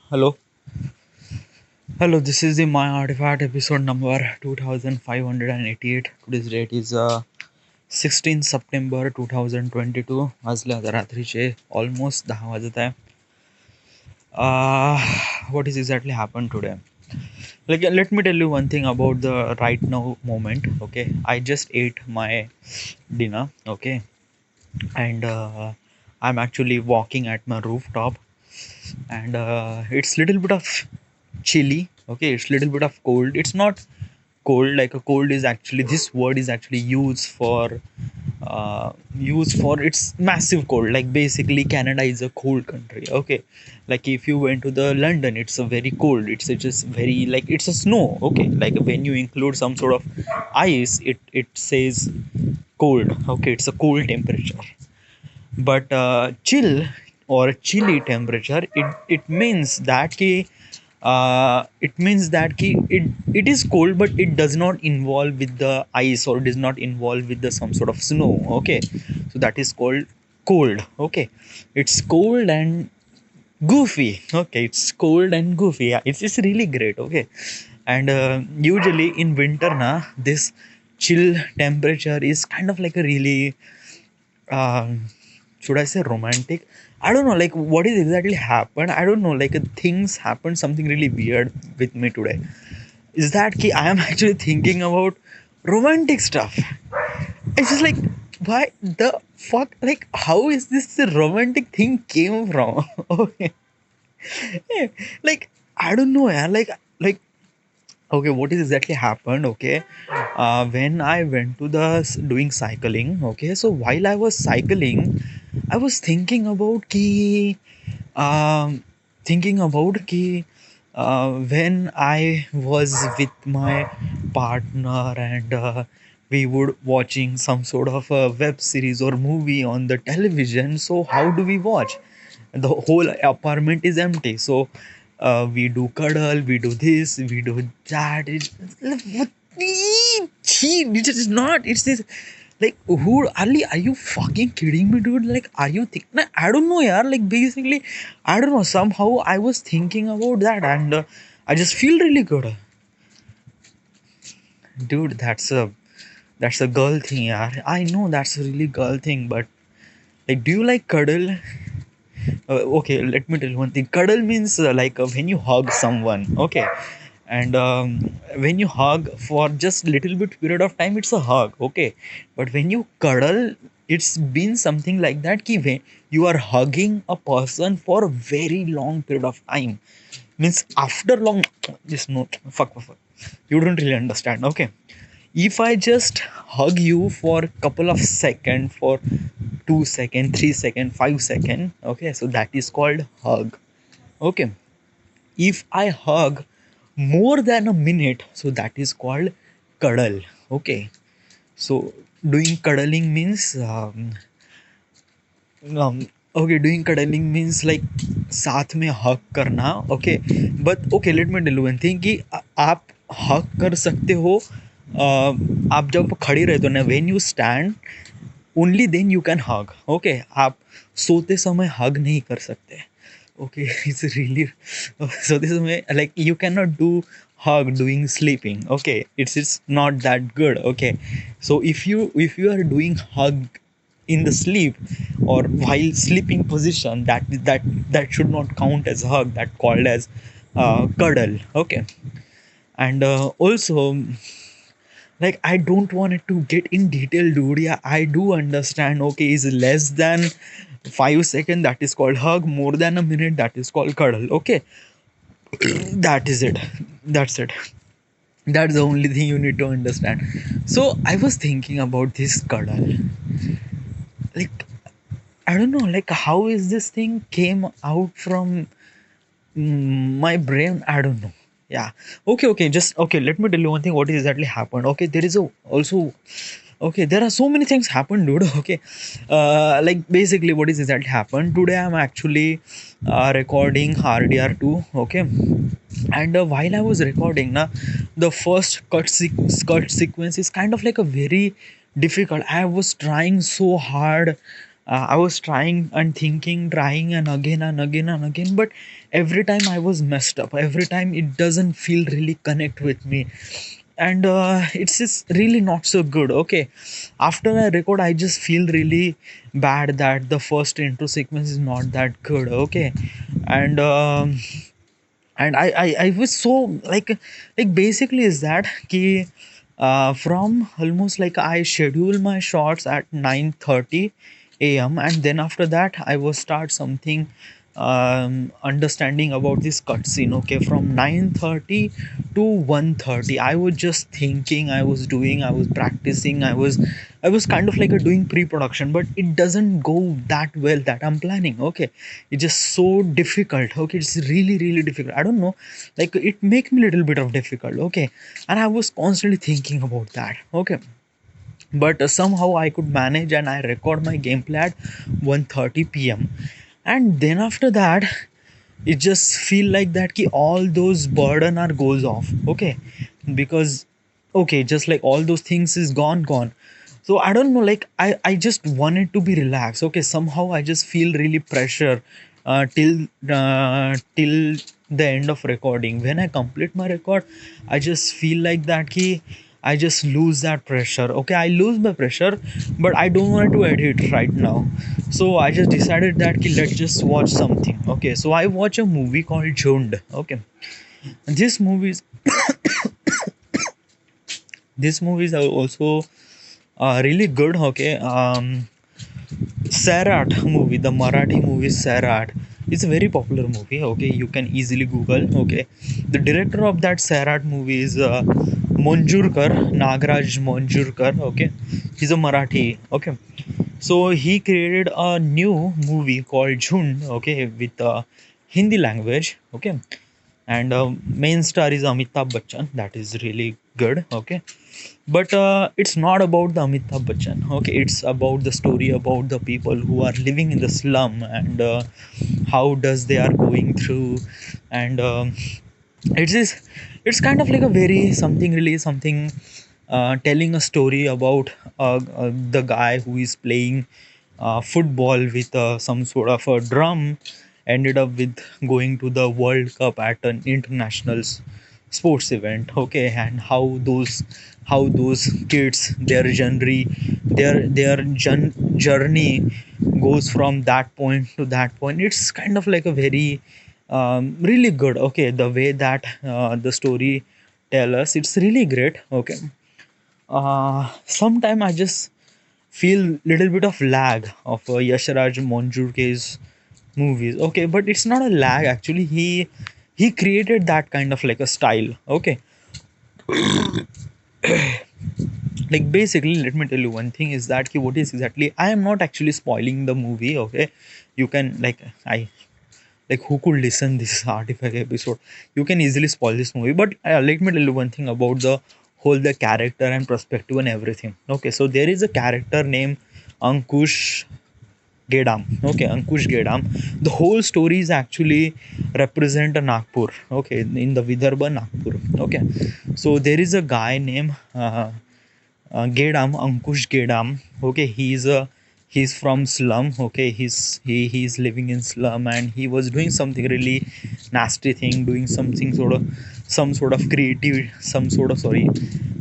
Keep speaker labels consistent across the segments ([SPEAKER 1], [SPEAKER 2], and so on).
[SPEAKER 1] Hello, hello. This is the My Artifact episode number 2588. Today's date is 16 September 2022. वाजले आता रात्रीचे almost 10 वाजत आहे. Uh, what is exactly happened today? Like, let me tell you one thing about the right now moment. Okay, I just ate my dinner. Okay, and I'm actually walking at my rooftop, and it's little bit of chilly. Okay, it's little bit of cold. It's not cold, like a cold is actually, this word is actually used for it's massive cold. Like basically Canada is a cold country. Okay, like if you went to the London, it's a very cold, it's just very, like it's a snow. Okay, like when you include some sort of ice, it says cold. Okay, it's a cold temperature. But chill or chilly temperature, it means that it is cold, but it does not involve with the ice, or it is not involved with the some sort of snow. Okay, so that is called cold. Okay, it's cold and goofy. Okay, it's cold and goofy. Yeah, it's really great. Okay, and usually in winter na, this chill temperature is kind of like a really, um, should I say romantic? I don't know, like what is exactly happened. I don't know, like things happened, something really weird with me today. Is that key? I am actually thinking about romantic stuff. It's just like, why the fuck? Like, how is this the romantic thing came from? Okay, yeah, like I don't know, yeah. Like okay, what is exactly happened? Okay, when I went to the doing cycling. Okay, so while I was cycling, I was thinking about ki, thinking about ki, when I was with my partner, and we would watching some sort of a web series or movie on the television. So how do we watch? The whole apartment is empty. So we do cuddle, we do this, we do that. It is not. It's this. Like, who Ali? Are you fucking kidding me, dude? Like, are you think? Nah, I don't know, yeah. Like, basically, I don't know. Somehow, I was thinking about that, and I just feel really good, dude. That's a girl thing, yeah. I know that's a really girl thing, but like, do you like cuddle? Okay, let me tell you one thing. Cuddle means like when you hug someone. Okay, and when you hug for just little bit period of time, it's a hug. Okay, but when you cuddle, it's been something like that. Ki when you are hugging a person for a very long period of time, means after long. Just no, fuck. You don't really understand. Okay, if I just hug you for a couple of seconds, for 2 second, 3 second, 5 second, okay, so that is called hug. Okay, if I hug more than a minute, so that is called cuddle. Okay, so doing cuddling means okay, doing cuddling means like साथ में hug करना. Okay, but okay, let me tell you one thing कि आप hug कर सकते हो, आप जब खड़े रहते हो ना, when you stand only then you can hug. Okay, आप सोते समय hug नहीं कर सकते. Okay, it's really, सोते समय like you cannot do hug doing sleeping. Okay, it's not that good. Okay, so if you are doing hug in the sleep or while sleeping position, that should not count as hug, that called as cuddle. Okay, and also, like I don't want it to get in detail, dude. Yeah, I do understand. Okay, is less than 5 seconds, that is called hug. More than a minute, that is called cuddle. Okay, that is it. That's it. That's the only thing you need to understand. So I was thinking about this cuddle. Like, I don't know, like how is this thing came out from my brain? I don't know. Yeah. Okay, just okay, let me tell you one thing, what exactly happened. Okay, there is a also, okay, there are so many things happened, dude. Okay, like basically what is exactly happened today, I'm actually recording RDR2. Okay, and while I was recording na, the first cut sequence is kind of like a very difficult. I was trying so hard I was trying and thinking, trying and again and again and again, but every time I was messed up. Every time it doesn't feel really connect with me, and it's just really not so good. Okay, after I record, I just feel really bad that the first intro sequence is not that good. Okay, and I was so like basically is that ki from almost like I schedule my shots at 9:30 a.m. and then after that I will start something understanding about this cutscene. Okay, from 9:30 to 1:30 I was just thinking, I was doing, I was practicing, I was kind of like a doing pre-production, but it doesn't go that well that I'm planning. Okay, it's just so difficult. Okay, it's really really difficult. I don't know, like it make me a little bit of difficult. Okay, and I was constantly thinking about that. Okay, but somehow I could manage and I record my gameplay at 1:30 p.m. and then after that it just feel like that ki all those burden are goes off. Okay, because okay, just like all those things is gone. So I don't know, like I just wanted to be relaxed. Okay, somehow I just feel really pressure till the end of recording. When I complete my record, I just feel like that ki I just lose that pressure. Okay, I lose my pressure, but I don't want to edit right now. So I just decided that ki let's just watch something. Okay, so I watch a movie called Jund. Okay, this movie is this movie is also really good. Okay, Sarat movie, the Marathi movie Sarat. It's a very popular movie. Okay, you can easily Google. Okay, the director of that Sarat movie is Monjurkar, Nagraj Monjurkar. Okay, he's a Marathi. Okay, so he created a new movie called Jhund. Okay, with Hindi language. Okay, and main star is Amitabh Bachchan. That is really good. Okay, but it's not about the Amitabh Bachchan. Okay, it's about the story about the people who are living in the slum and how does they are going through, and it's just it's kind of like a very something really something telling a story about the guy who is playing football with some sort of a drum, ended up with going to the World Cup at an international sports event. Okay, and how those kids, their journey, journey goes from that point to that point. It's kind of like a very really good. Okay, the way that the story tell us, it's really great. Okay, sometime I just feel little bit of lag of Yashraj Monjurke's movies. Okay, but it's not a lag actually. He created that kind of like a style. Okay, like basically, let me tell you one thing is that what is exactly. I am not actually spoiling the movie. Okay, you can like I like who could listen this artifact episode. You can easily spoil this movie, but let me tell you one thing about the whole the character and perspective and everything. Okay, so there is a character named Ankush Gedam. Okay, Ankush Gedam. The whole story is actually represent a Nagpur. Okay, in the Vidarbha Nagpur. Okay, so there is a guy named Gedam, Ankush Gedam. Okay, he's from slum. Okay, he's living in slum and he was doing something really nasty thing, doing something sort of some sort of creative, some sort of sorry,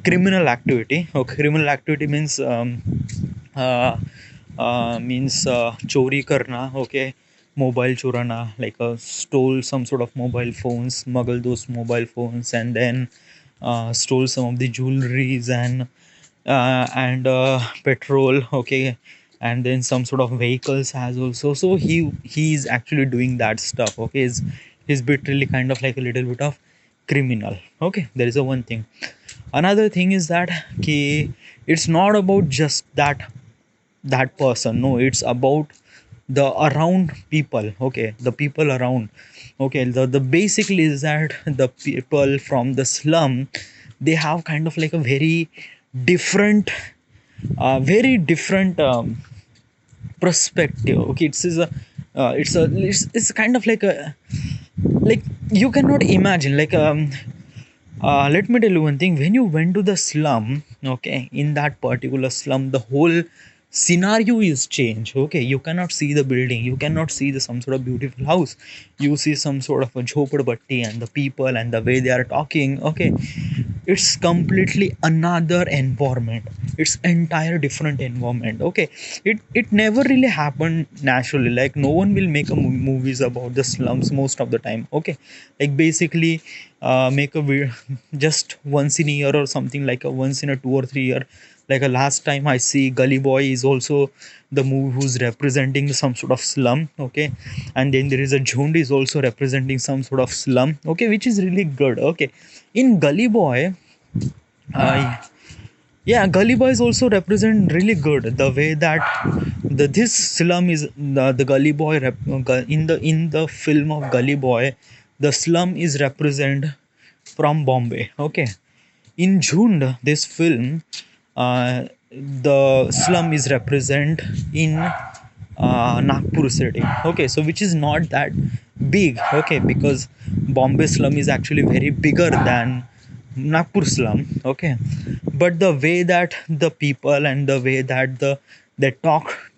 [SPEAKER 1] criminal activity. Okay, criminal activity uh, means chori karna. Okay, mobile churana, like stole some sort of mobile phones, smuggle those mobile phones, and then stole some of the jewelries and petrol. Okay, and then some sort of vehicles has also. So he's actually doing that stuff. Okay, he's literally kind of like a little bit of criminal. Okay, there is a one thing. Another thing is that it's not about just that person. No, it's about the around people. Okay, the people around. Okay, the basically is that the people from the slum, they have kind of like a different very different perspective. Okay, it's kind of like a like you cannot imagine like let me tell you one thing. When you went to the slum, okay, in that particular slum, the whole scenario is changed. Okay, you cannot see the building, you cannot see the some sort of beautiful house, you see some sort of a jhoppadpatti and the people and the way they are talking. Okay, it's completely another environment, it's entire different environment. Okay, it never really happened naturally. Like no one will make a movies about the slums most of the time. Okay, like basically make a just once in a year or something, like a once in a 2 or 3 year. Like a last time I see Gully Boy is also the movie who's representing some sort of slum. Okay, and then there is a Jhund is also representing some sort of slum. Okay, which is really good. Okay, in Gully Boy, uh, yeah, Gully Boys also represent really good the way that this slum is the Gully Boy in the film of Gully Boy, the slum is represent from Bombay. Okay, in Jhund, this film, the slum is represent in Nagpur city. Okay, so which is not that big. Okay, because Bombay slum is actually very bigger than Nagpur slum. Okay, but the way that the people and the way that they talk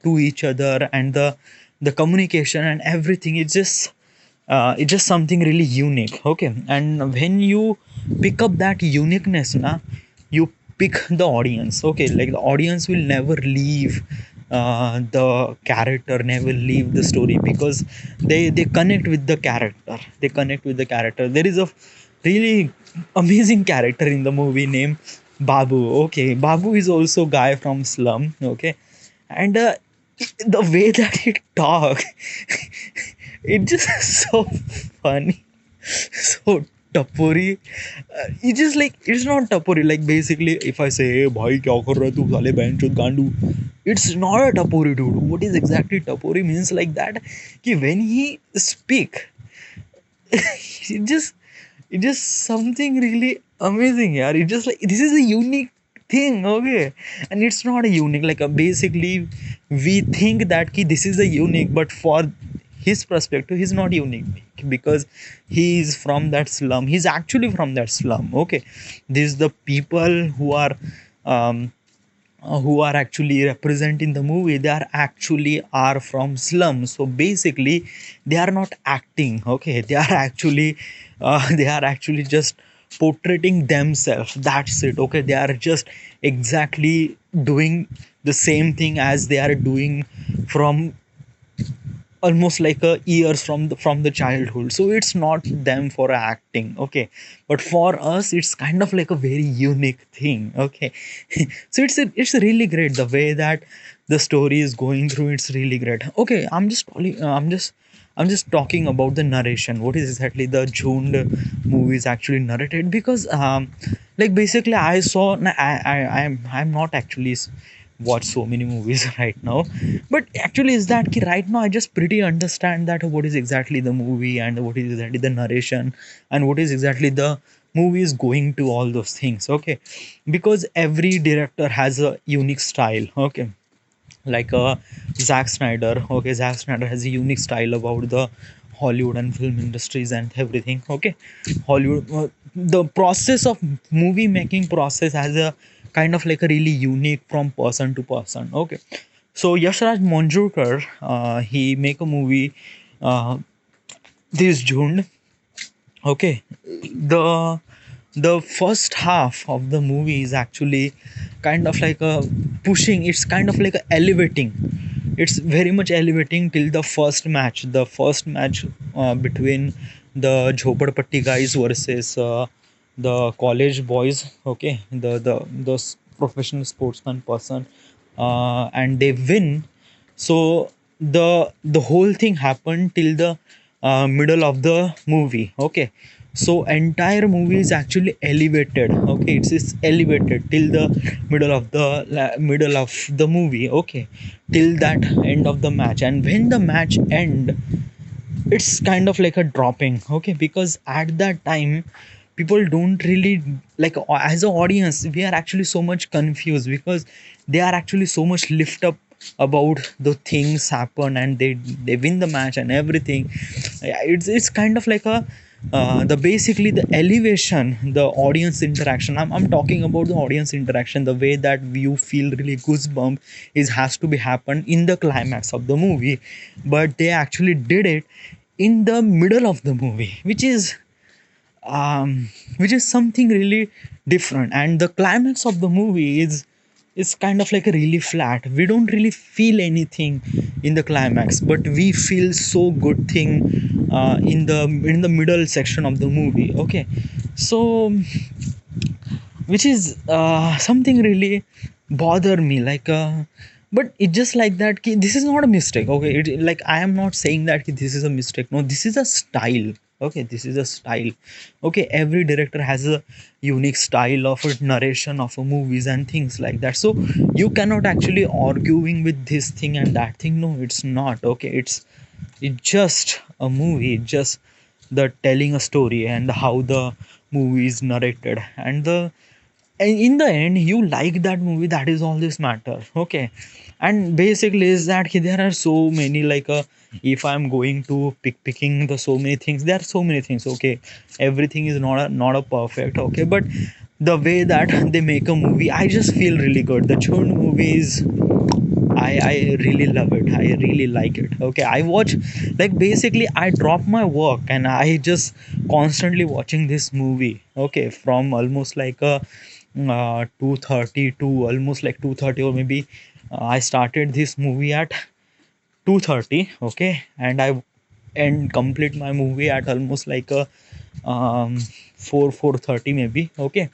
[SPEAKER 1] to each other and the communication and everything, it's just something really unique. Okay, and when you pick up that uniqueness, na, you pick the audience. Okay, like the audience will never leave the character, never leave the story, because they connect with the character, they connect with the character. There is a really amazing character in the movie named Babu. Okay, Babu is also guy from slum. Okay, and the way that he talk, it's just so funny, so tapori. It's just like, it's not tapori. Like basically, if I say, "Hey, bhai, kya kar raha hai tu? Sale bहन चोद गांडू," it's not a tapori, dude. What is exactly tapori means? Like that, कि when he speak, it just it just something really amazing. Yeah, it just like this is a unique thing. Okay, and it's not a unique, like basically we think that ki this is a unique, but for his perspective he's not unique, because he is from that slum, he's actually from that slum. Okay, these the people um, who are actually representing the movie, they are actually are from slums. So basically they are not acting. Okay, they are actually they are actually just portraying themselves, that's it. Okay, they are just exactly doing the same thing as they are doing from almost like a years from the childhood. So it's not them for acting. Okay, but for us it's kind of like a very unique thing. Okay, so it's really great the way that the story is going through. It's really great. Okay, I'm just talking about the narration, what is exactly the June movie is actually narrated. Because like basically I saw I'm not actually watch so many movies right now, but actually is that ki right now I just pretty understand that what is exactly the movie and what is exactly the narration and what is exactly the movie is going to, all those things. Okay, because every director has a unique style. Okay, like Zack Snyder. Okay, Zack Snyder has a unique style about the Hollywood and film industries and everything. Okay, Hollywood, the process of movie making process has a kind of like a really unique from person to person. Okay, so Yashraj Monjurkar, he make a movie, uh, this June. Okay, the first half of the movie is actually kind of like a pushing, it's kind of like a elevating, it's very much elevating till the first match between the Jhopadpatti guys versus the college boys. Okay, the professional sportsman person, and they win. So the whole thing happened till the middle of the movie. Okay, so entire movie is actually elevated. Okay, it's elevated till the middle of the movie. Okay, till that end of the match, and when the match end, it's kind of like a dropping. Okay, because at that time people don't really like, as an audience we are actually so much confused, because they are actually so much lift up about the things happen and they win the match and everything. Yeah, it's kind of like a the basically the elevation, the audience interaction. I'm talking about the audience interaction, the way that you feel really goosebump is has to be happen in the climax of the movie, but they actually did it in the middle of the movie, which is something really different. And the climax of the movie is kind of like a really flat. We don't really feel anything in the climax, but we feel so good thing in the middle section of the movie. Okay, so which is something really bother me, like but it just like that this is not a mistake. Okay, like I am not saying that this is a mistake. No, this is a style. Okay, this is a style. Okay, every director has a unique style of a narration of a movies and things like that. So you cannot actually arguing with this thing and that thing. No, it's not. Okay, it's just a movie. It's just the telling a story and how the movie is narrated, and in the end you like that movie. That is all this matter. Okay, and basically is that there are so many like if I'm going to picking the so many things, there are so many things. Okay, everything is not a perfect. Okay, but the way that they make a movie, I just feel really good. The churn movie is, I really love it. I really like it. Okay, I watch, like basically I drop my work and I just constantly watching this movie. Okay, from almost like a 2:30 to almost like 2:30, or maybe I started this movie at 2:30. Okay, and I and complete my movie at almost like a 4:30 maybe. Okay,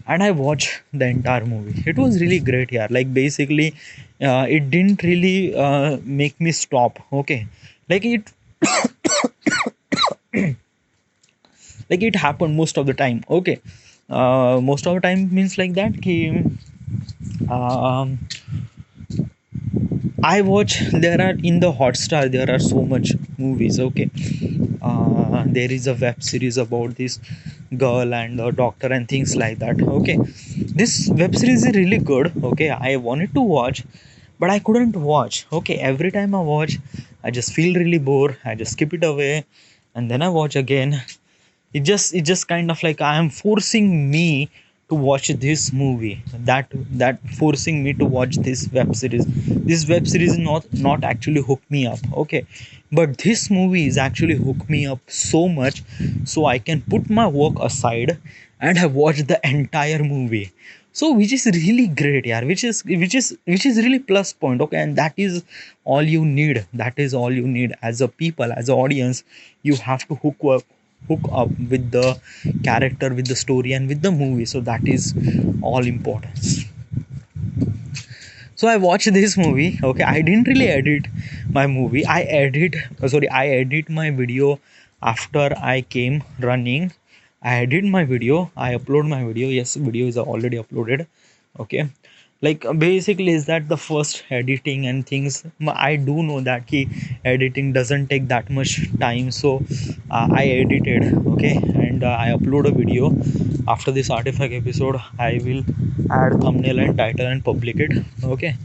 [SPEAKER 1] and I watched the entire movie. It was really great. Yeah, like basically it didn't really make me stop. Okay, like it happened most of the time. Okay, most of the time means like that ki, um, I watch, there are in the Hotstar there are so much movies. Okay, there is a web series about this girl and the doctor and things like that. Okay, this web series is really good. Okay, I wanted to watch, but I couldn't watch. Okay, every time I watch, I just feel really bored. I just skip it away, and then I watch again. It just kind of like I am forcing me to watch this movie, that forcing me to watch this web series. This web series not actually hook me up. Okay, but this movie is actually hook me up so much, so I can put my work aside and I watch the entire movie. So which is really great. Yeah, which is really plus point. Okay, and that is all you need. That is all you need as a people, as an audience. You have to hook up with the character, with the story, and with the movie. So that is all important. So I watched this movie. Okay, I didn't really edit my movie. I edit my video after I came running. I edit my video, I upload my video. Yes, video is already uploaded. Okay, like basically is that the first editing and things. I do know that key editing doesn't take that much time. So I edited. Okay, and I upload a video. After this artifact episode, I will add thumbnail and title and public it. Okay,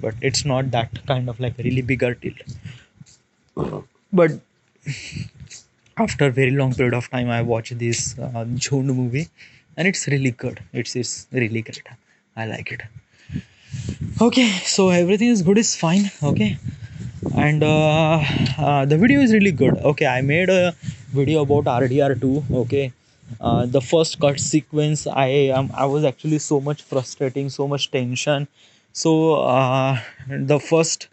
[SPEAKER 1] but it's not that kind of like really big deal. But after a very long period of time, I watched this June movie, and it's really good. It's really great. I like it. Okay, so everything is good, is fine. Okay, and the video is really good. Okay, I made a video about RDR2. Okay, the first cut sequence, I was actually so much frustrating, so much tension. So the first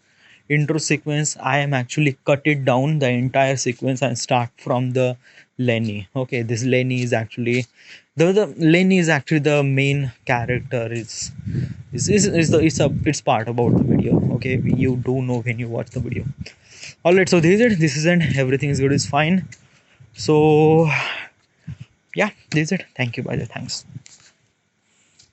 [SPEAKER 1] intro sequence, I am actually cut it down the entire sequence and start from the Lenny. Okay, this Lenny is actually the Lenny is actually the main character. It's part about the video. Okay, you do know when you watch the video. All right, so this is it. Everything is good, is fine. So yeah, this is it. Thank you, by the thanks.